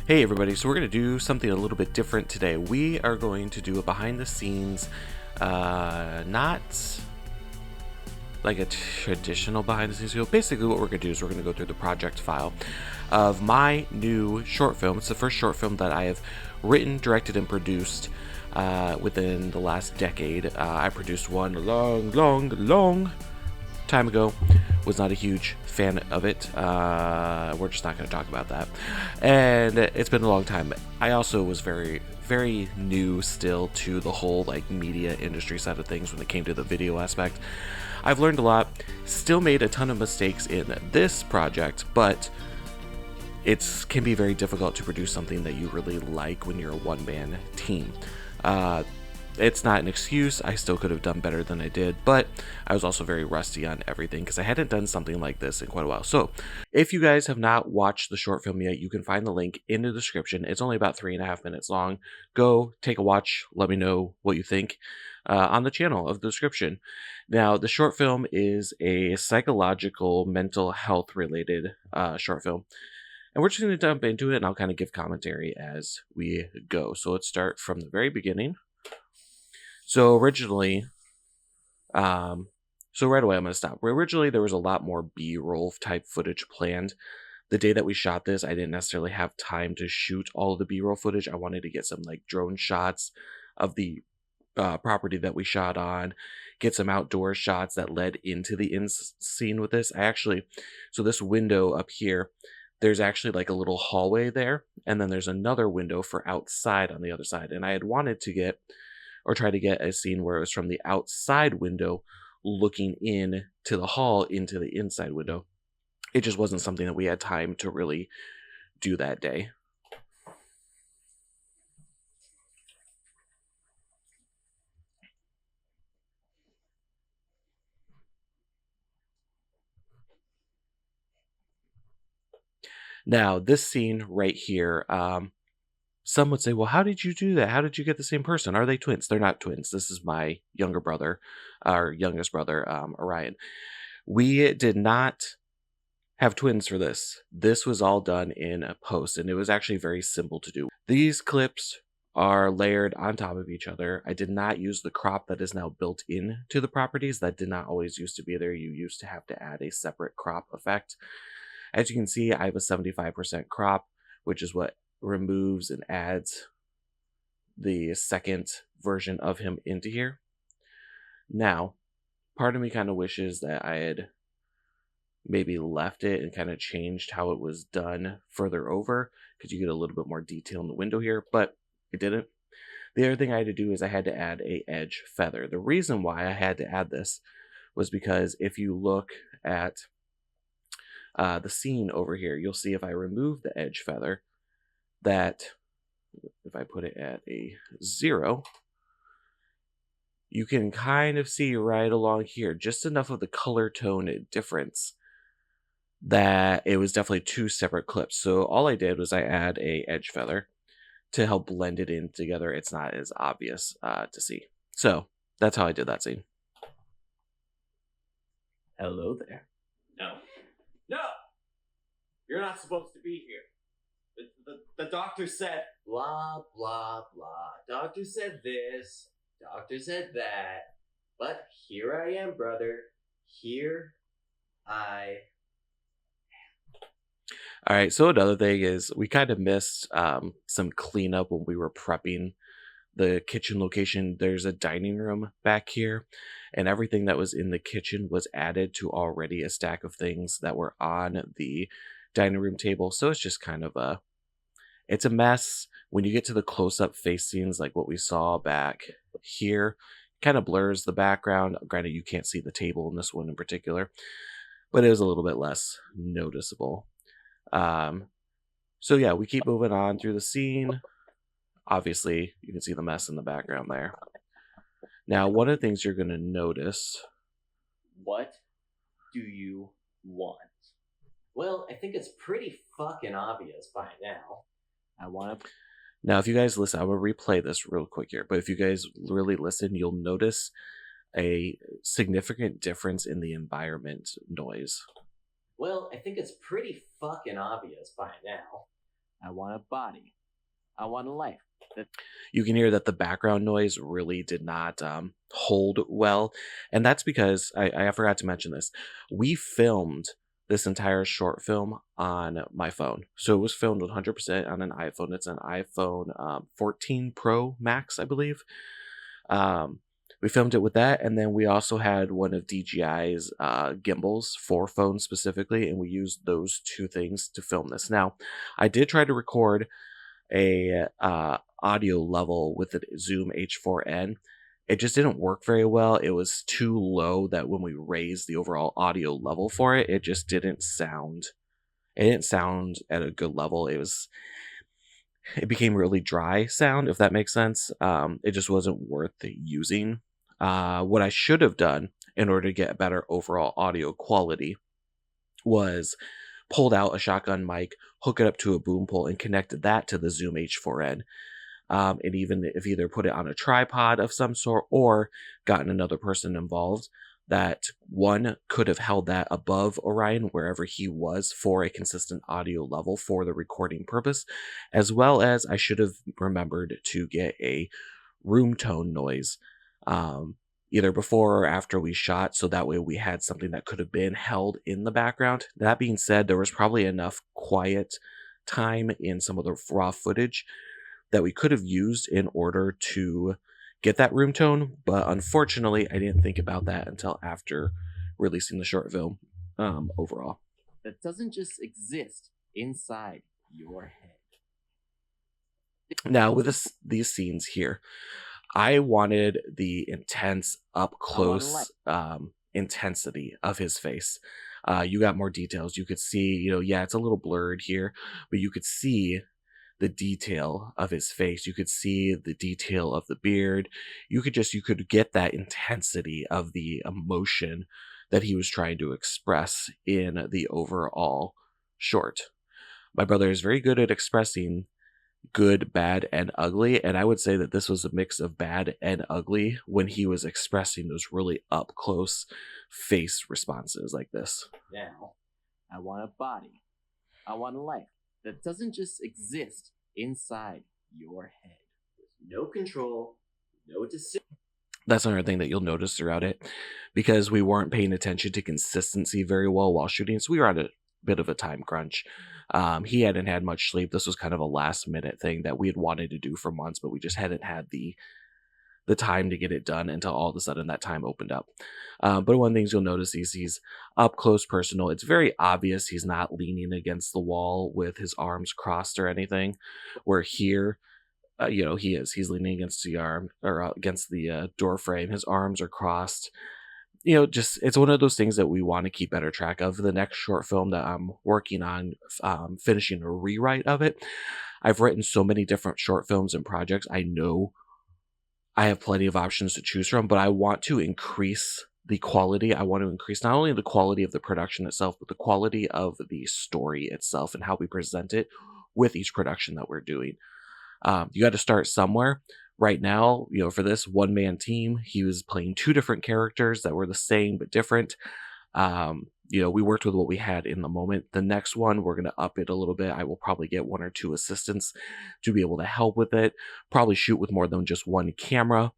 Hey everybody, so we're going to do something a little bit different today. We are going to do a behind the scenes, not like a traditional behind the scenes video. Basically what we're going to do is we're going to go through the project file of my new short film. It's the first short film that I have written, directed, and produced within the last decade. I produced one a long time ago. Was not a huge fan of it. We're just not going to talk about that. And it's been a long time. I also was very new still to the whole like media industry side of things when it came to the video aspect. I've learned a lot, still made a ton of mistakes in this project, but it can be very difficult to produce something that you really like when you're a one-man team. It's not an excuse. I still could have done better than I did, but I was also very rusty on everything because I hadn't done something like this in quite a while. So if you guys have not watched the short film yet, you can find the link in the description. It's only about 3.5 minutes long. Go take a watch. Let me know what you think on the channel of the description. Now, the short film is a psychological, mental health related short film. And we're just going to jump into it and I'll kind of give commentary as we go. So let's start from the very beginning. So originally, so right away I'm going to stop. Originally, there was a lot more B-roll type footage planned. The day that we shot this, I didn't necessarily have time to shoot all of the B-roll footage. I wanted to get some like drone shots of the property that we shot on, get some outdoor shots that led into the scene with this. So this window up here, there's actually like a little hallway there, and then there's another window for outside on the other side. And I had wanted to get or try to get a scene where it was from the outside window looking in to the hall into the inside window. It just wasn't something that we had time to really do that day. Now, this scene right here, some would say, well, how did you do that? How did you get the same person? Are they twins? They're not twins. This is my younger brother, our youngest brother, Orion. We did not have twins for this. This was all done in a post, and it was actually very simple to do. These clips are layered on top of each other. I did not use the crop that is now built into the properties. That did not always used to be there. You used to have to add a separate crop effect. As you can see, I have a 75% crop, which is what removes and adds the second version of him into here. Now, part of me kind of wishes that I had maybe left it and kind of changed how it was done further over, because you get a little bit more detail in the window here, but it didn't. The other thing I had to do is I had to add a edge feather. The reason why I had to add this was because if you look at the scene over here, you'll see if I remove the edge feather, that if I put it at a 0, you can kind of see right along here just enough of the color tone difference that it was definitely two separate clips. So all I did was I add a edge feather to help blend it in together. It's not as obvious to see. So that's how I did that scene. Hello there. No, you're not supposed to be here. The doctor said blah, blah, blah. Doctor said this, doctor said that. But here I am, brother. Here I All right, so another thing is we kind of missed some cleanup when we were prepping the kitchen location. There's a dining room back here, and everything that was in the kitchen was added to already a stack of things that were on the dining room table. So it's just kind of it's a mess. When you get to the close-up face scenes like what we saw back here, kind of blurs the background. Granted, you can't see the table in this one in particular, but it was a little bit less noticeable. So yeah, we keep moving on through the scene. Obviously, you can see the mess in the background there. Now, one of the things you're going to notice... What do you want? Well, I think it's pretty fucking obvious by now. I want to... Now, if you guys listen, I'm going to replay this real quick here, but if you guys really listen, you'll notice a significant difference in the environment noise. Well, I think it's pretty fucking obvious by now. I want a body. I want a life. You can hear that the background noise really did not hold well. And that's because I forgot to mention this. We filmed this entire short film on my phone. So it was filmed 100% on an iPhone. It's an iPhone 14 Pro Max, I believe. Um, we filmed it with that. And then we also had one of DJI's gimbals for phones specifically. And we used those two things to film this. Now, I did try to record a audio level with the Zoom H4n. It just didn't work very well. It was too low that when we raised the overall audio level for it, it just didn't sound. It didn't sound at a good level. It became really dry sound, if that makes sense. It just wasn't worth using. What I should have done in order to get better overall audio quality was pulled out a shotgun mic, hook it up to a boom pole, and connected that to the Zoom H4n. And even if either put it on a tripod of some sort or gotten another person involved, that one could have held that above Orion wherever he was for a consistent audio level for the recording purpose, as well as I should have remembered to get a room tone noise either before or after we shot, so that way we had something that could have been held in the background. That being said, there was probably enough quiet time in some of the raw footage that we could have used in order to get that room tone, but unfortunately, I didn't think about that until after releasing the short film overall. That doesn't just exist inside your head. Now, with these scenes here, I wanted the intense, up close intensity of his face. You got more details. You could see, yeah, it's a little blurred here, but you could see the detail of his face. You could see the detail of the beard. You could get that intensity of the emotion that he was trying to express in the overall short. My brother is very good at expressing good, bad, and ugly. And I would say that this was a mix of bad and ugly when he was expressing those really up close face responses like this. Now, I want a body. I want a life that doesn't just exist inside your head. There's no control, no decision. That's another thing that you'll notice throughout it, because we weren't paying attention to consistency very well while shooting. So we were at a bit of a time crunch. He hadn't had much sleep. This was kind of a last minute thing that we had wanted to do for months, but we just hadn't had the time to get it done until all of a sudden that time opened up. But one of the things you'll notice is he's up close personal. It's very obvious he's not leaning against the wall with his arms crossed or anything, where here, he is. He's leaning against the arm or against the door frame. His arms are crossed. Just it's one of those things that we want to keep better track of. The next short film that I'm working on, finishing a rewrite of it. I've written so many different short films and projects. I know I have plenty of options to choose from, but I want to increase the quality. I want to increase not only the quality of the production itself, but the quality of the story itself and how we present it with each production that we're doing. You got to start somewhere. Right now, for this one-man team, he was playing two different characters that were the same but different. We worked with what we had in the moment. The next one, we're going to up it a little bit. I will probably get one or two assistants to be able to help with it. Probably shoot with more than just one camera.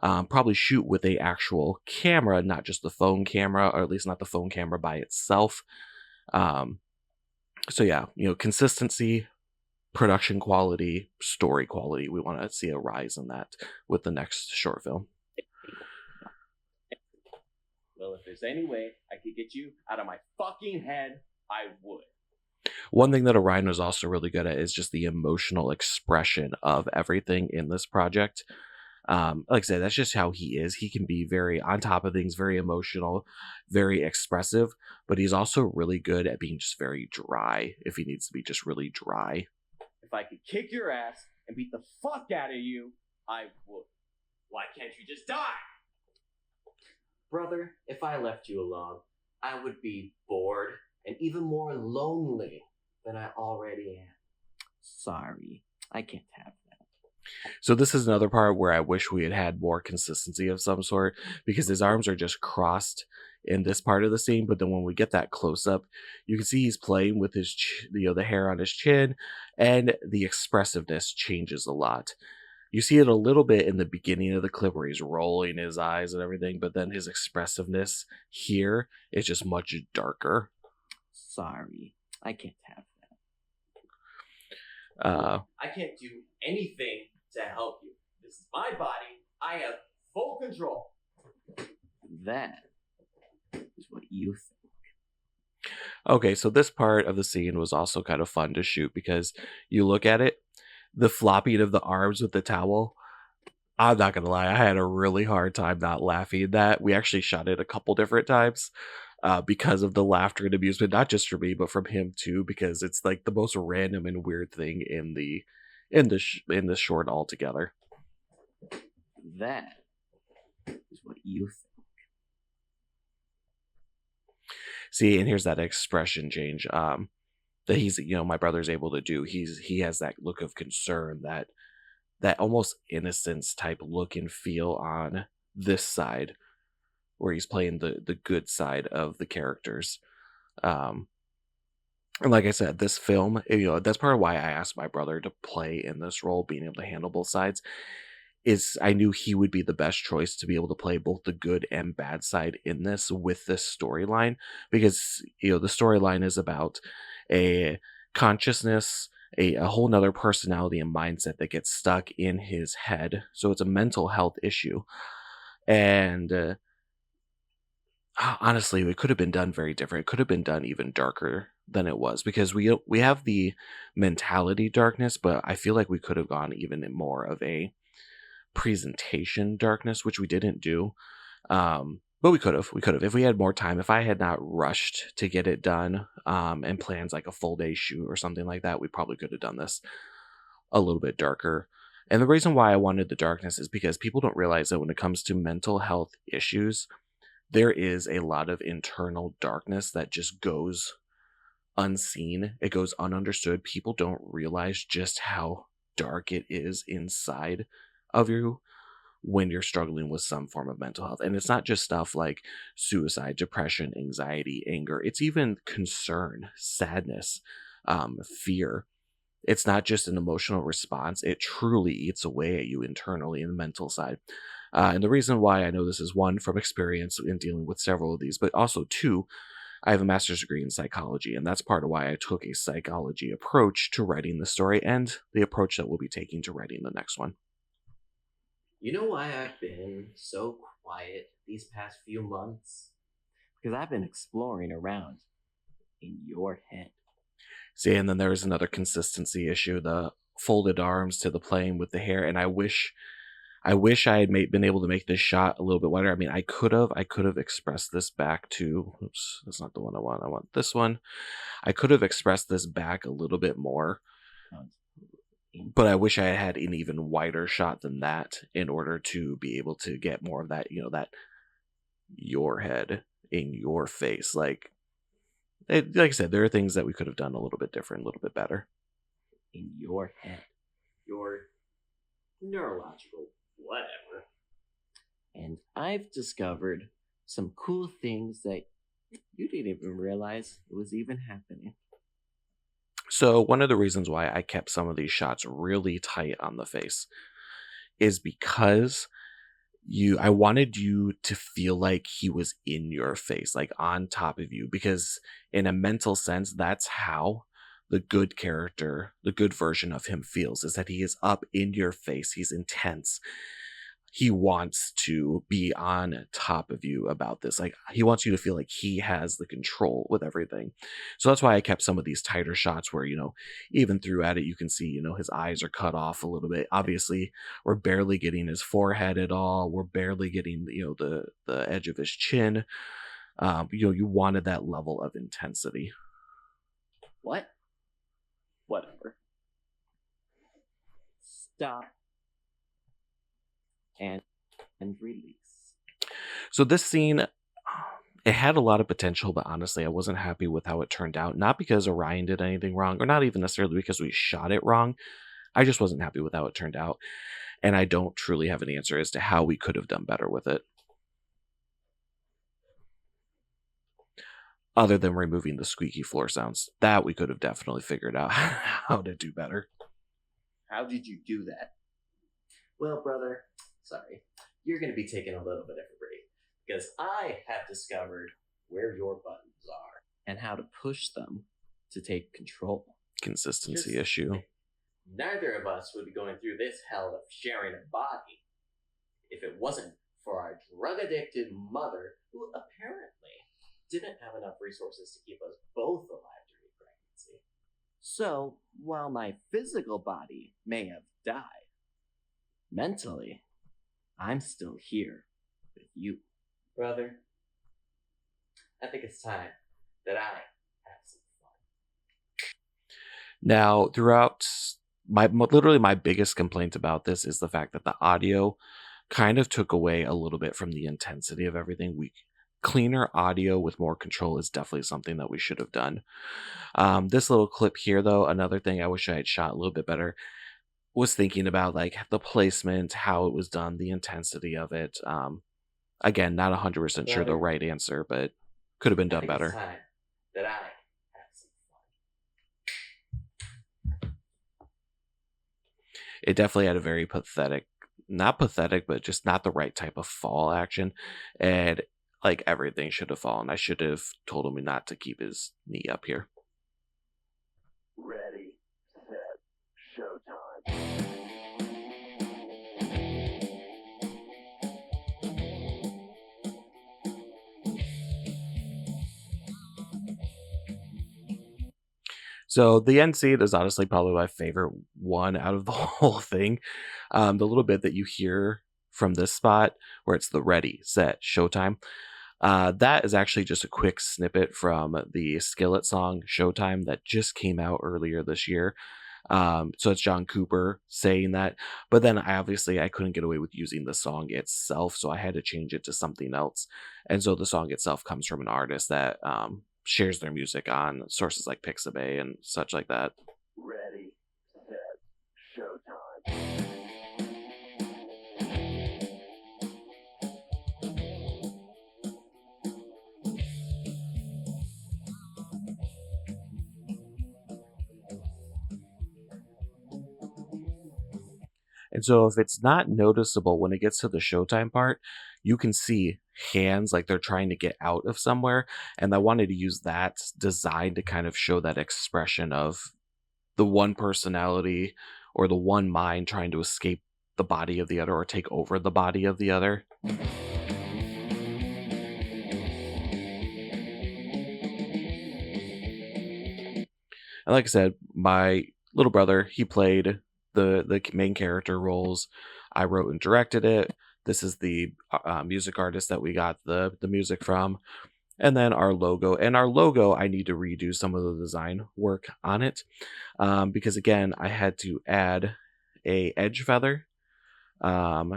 Probably shoot with a actual camera, not just the phone camera, or at least not the phone camera by itself. So yeah, consistency, production quality, story quality. We want to see a rise in that with the next short film. Well, if there's any way I could get you out of my fucking head, I would. One thing that Orion was also really good at is just the emotional expression of everything in this project. Like I said, that's just how he is. He can be very on top of things, very emotional, very expressive, but he's also really good at being just very dry if he needs to be just really dry. If I could kick your ass and beat the fuck out of you, I would. Why can't you just die? Brother, if I left you alone, I would be bored and even more lonely than I already am. Sorry, I can't have that. So this is another part where I wish we had had more consistency of some sort, because his arms are just crossed in this part of the scene, but then when we get that close up, you can see he's playing with his, the hair on his chin, and the expressiveness changes a lot. You see it a little bit in the beginning of the clip where he's rolling his eyes and everything, but then his expressiveness here is just much darker. Sorry, I can't have Uh, I can't do anything to help you. This is my body. I have full control. That is what you think. okay, so this part of the scene was also kind of fun to shoot because you look at it, the flopping of the arms with the towel. I'm not gonna lie, I had a really hard time not laughing at that. We actually shot it a couple different times because of the laughter and amusement, not just from me, but from him too, because it's like the most random and weird thing in the short altogether. That is what you think. See, and here's that expression change that he's, my brother's able to do. He has that look of concern, that almost innocence type look and feel on this side where he's playing the good side of the characters. Um, and like I said, this film, that's part of why I asked my brother to play in this role, being able to handle both sides. Is I knew he would be the best choice to be able to play both the good and bad side in this with this storyline, because the storyline is about a consciousness, a whole nother personality and mindset that gets stuck in his head. So it's a mental health issue, and honestly, it could have been done very different. It could have been done even darker than it was, because we have the mentality darkness, but I feel like we could have gone even in more of a presentation darkness, which we didn't do. But we could have if we had more time. If I had not rushed to get it done, and plans like a full day shoot or something like that, we probably could have done this a little bit darker. And the reason why I wanted the darkness is because people don't realize that when it comes to mental health issues, there is a lot of internal darkness that just goes unseen. It goes ununderstood. People don't realize just how dark it is inside of you when you're struggling with some form of mental health. And it's not just stuff like suicide, depression, anxiety, anger. It's even concern, sadness, fear. It's not just an emotional response. It truly eats away at you internally in the mental side. And the reason why I know this is, one, from experience in dealing with several of these, but also two, I have a master's degree in psychology, and that's part of why I took a psychology approach to writing the story and the approach that we'll be taking to writing the next one. You know why I've been so quiet these past few months? Because I've been exploring around in your head. See, and then there was another consistency issue, the folded arms to the playing with the hair, and I wish I had been able to make this shot a little bit wider. I mean, I could have expressed this back to, oops, that's not the one I want. I want this one. I could have expressed this back a little bit more, but I wish I had an even wider shot than that in order to be able to get more of that, that your head in your face. Like I said, there are things that we could have done a little bit different, a little bit better. In your head. Your neurological whatever. And I've discovered some cool things that you didn't even realize was even happening. So one of the reasons why I kept some of these shots really tight on the face is because I wanted you to feel like he was in your face, like on top of you, because in a mental sense, that's how the good character, the good version of him feels, is that he is up in your face. He's intense. He wants to be on top of you about this. Like, he wants you to feel like he has the control with everything. So that's why I kept some of these tighter shots where, even throughout it, you can see, his eyes are cut off a little bit. Obviously, we're barely getting his forehead at all. We're barely getting, the edge of his chin. You wanted that level of intensity. What? Whatever. Stop. And release. So this scene, it had a lot of potential, but honestly, I wasn't happy with how it turned out. Not because Orion did anything wrong, or not even necessarily because we shot it wrong. I just wasn't happy with how it turned out. And I don't truly have an answer as to how we could have done better with it. other than removing the squeaky floor sounds. That we could have definitely figured out how to do better. How did you do that? Well, brother, sorry. You're going to be taking a little bit of a break because I have discovered where your buttons are and how to push them to take control. Consistency Just issue. think, neither of us would be going through this hell of sharing a body if it wasn't for our drug-addicted mother, who apparently didn't have enough resources to keep us both alive during pregnancy. So, while my physical body may have died, mentally, I'm still here with you. Brother, I think it's time that I have some fun. Now, throughout literally my biggest complaint about this is the fact that the audio kind of took away a little bit from the intensity of everything. Cleaner audio with more control is definitely something that we should have done. This little clip here, though, another thing I wish I had shot a little bit better, was thinking about like the placement, how it was done, the intensity of it. Again, not 100% sure the Brother, right answer, but could have been I done think it's better. time that I have some fun. It definitely had a very not pathetic, but just not the right type of fall action. And like everything should have fallen. I should have told him not to keep his knee up here. Ready, set, showtime. So the end scene is honestly probably my favorite one out of the whole thing. The little bit that you hear from this spot where it's the ready, set, showtime. That is actually just a quick snippet from the Skillet song Showtime that just came out earlier this year. So it's John Cooper saying that, but then I couldn't get away with using the song itself, so I had to change it to something else. And so the song itself comes from an artist that shares their music on sources like Pixabay and such like that. Ready, set, showtime. And so if it's not noticeable when it gets to the showtime part, you can see hands like they're trying to get out of somewhere. And I wanted to use that design to kind of show that expression of the one personality or the one mind trying to escape the body of the other or take over the body of the other. And like I said, my little brother, he played the main character roles. I wrote and directed it. This is the music artist that we got the music from. And then our logo. And our logo, I need to redo some of the design work on it. Because again, I had to add a edge feather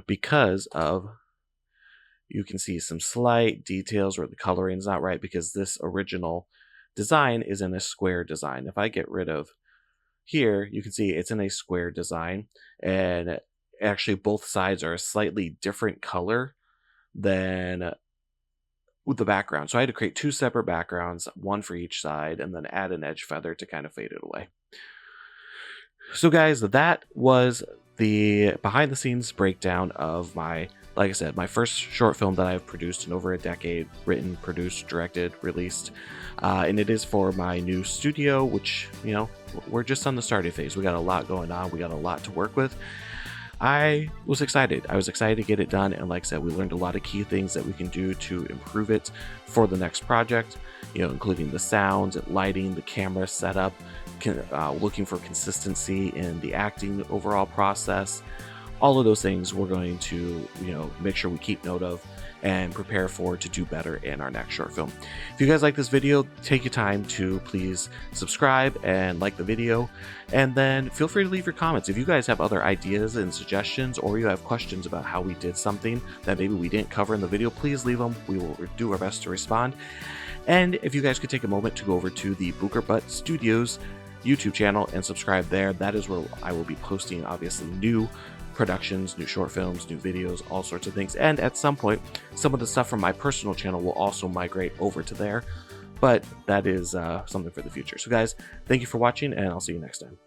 because of, you can see some slight details where the coloring is not right because this original design is in a square design. If I get rid of here, you can see it's in a square design, and actually both sides are a slightly different color than with the background. So I had to create two separate backgrounds, one for each side, and then add an edge feather to kind of fade it away. So guys, that was the behind the scenes breakdown of my, like I said, my first short film that I've produced in over a decade, written, produced, directed, released. And it is for my new studio, which, you know, we're just on the starting phase. We got a lot going on. We got a lot to work with. I was excited. I was excited to get it done. And like I said, we learned a lot of key things that we can do to improve it for the next project, you know, including the sound, lighting, the camera setup, looking for consistency in the acting overall process. All of those things we're going to, you know, make sure we keep note of and prepare for to do better in our next short film. If you guys like this video, take your time to please subscribe and like the video, and then feel free to leave your comments. If you guys have other ideas and suggestions, or you have questions about how we did something that maybe we didn't cover in the video, please leave them. We will do our best to respond. And if you guys could take a moment to go over to the Booker Butt Studios YouTube channel and subscribe there, that is where I will be posting obviously new productions, new short films, new videos, all sorts of things. And at some point, some of the stuff from my personal channel will also migrate over to there. but that is something for the future. So guys, thank you for watching, and I'll see you next time.